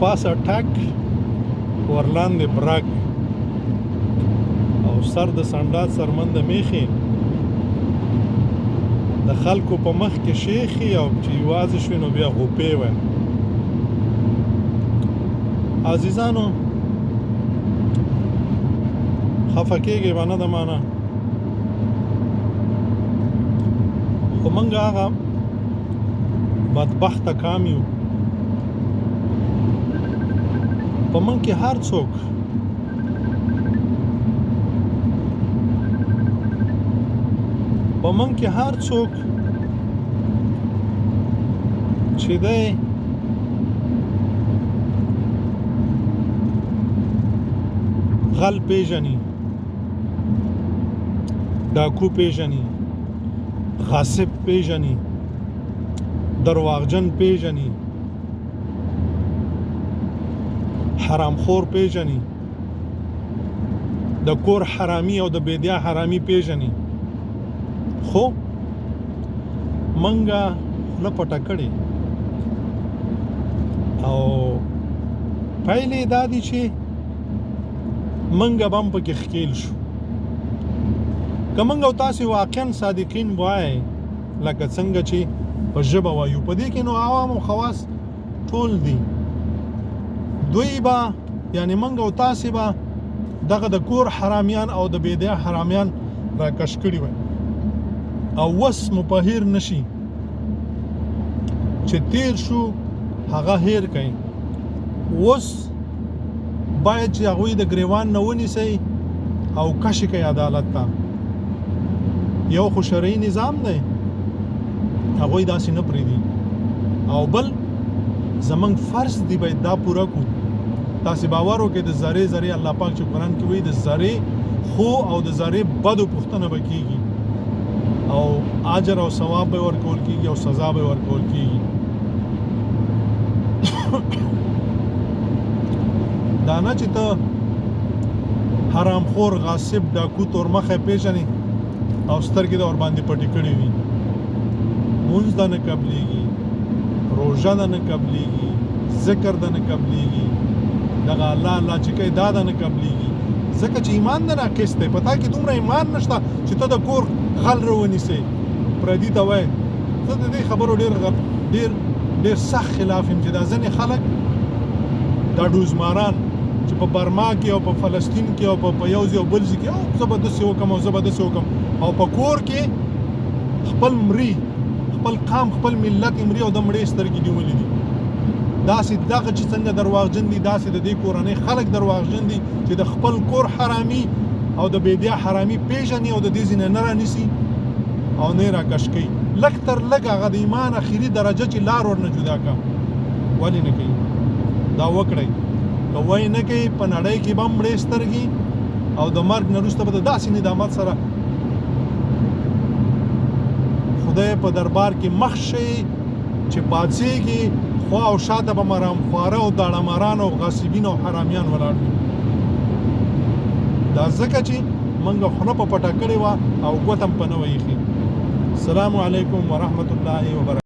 پاسه ټک ورلاندې برګ او سر د سنډات سرمنده میخي د خلکو په مخ کې شیخي او چې یوازې شوي نو بیا غوپې وای. عزیزانو خفه کېږئ به نه د مانه، خو موږ هغه بدبخته کام یو په موږ کې هر څوک چې دی غل پیژني، ډاکو پیژني، غاصب پیژني، درواغجن پیژني، حرامخور پیژني، د کور حرامي او د بیدیا حرامي پیژني. خو منګه خوله پټه کړې او پایلې دا دي چې منګه به هم پکې ښکیل شو. که منګه او تاسې واقعا صادقین وای لکه څنګه چې په ژبه وایو، په دې کې نو عوام او خواص ټول دي. دوی به یعنی منګه او تاسې به دغه د کور حرامیان او د بیدیا حرامیان راکش کړي وای او وس مپهیر نشي چې تیر شو هغه هیر کړي. وس باید چې هغوی د ګریوان نه ونیسئ او کشي کوي عدالت ته. یو خو شرعي نظام دی هغوی داسې نه پرېږدي، او بل زمونږ فرض دی باید دا پوره کړو. تاسې باور وکړئ د ذرې ذرې الله پاک چې قرآن کې وایي د ذرې خو او د ذرې بدو پوښتنه به کېږي او اجر او ثواب به ورکول کېږي او سزا به ورکول کېږي. دا نه چې ته حرامخور، غاصب، ډاکو، تورمخی پیژنې او سترګې د ورباندې پټې کړې وي. مونځ د نه قبلېږي، روژه د نه قبلېږي، ذکر د نه قبلېږي، دغه الله الله چې کوي دا د نه قبلېږي، ځکه چې ایمان د ناقص دی. په تا کې دومره ایمان نشته چې ته د کور غل راونیسې پردي ته وایې. زه د دې خبرو ډېر سخت خلاف یم چې دا ځینې خلک دا ډوزماران چې په برما کې او په فلسطین کې او په یو ځای او بل ځای کې زه به داسې وکړم او زه به داسې وکړم، او په کور کې خپل مري، خپل قام، خپل ملت مري او د مړې سترګې نیولې دي. داسې دغه چې څنګه درواغجن دي داسې د دې کورنۍ خلک درواغجن دي چې د خپل کور حرامي او د بیدیا حرامي پیژني او د دې ځای نه رانیسي او نه یې راکش کوي. لږ تر لږ هغه د ایمان اخري درجه چې لار ورنه جدا کړه ولې نه کوي؟ دا وکړئ. که وایي نه کوي په نړۍ کې به هم مړې سترګې او د مرګ نه وروسته به د داسې ندامت سره خدای په دربار کې مخ شي چې پاڅېږي خوا او شاته به مرامخواره او داړهماران او غاصبین او حرامیان ولاړ وي. دا ځکه چې موږ خوله په پټه کړې وه او ګوته هم په نه وه ایښې. السلام علیکم ورحمة الله وبرکاته.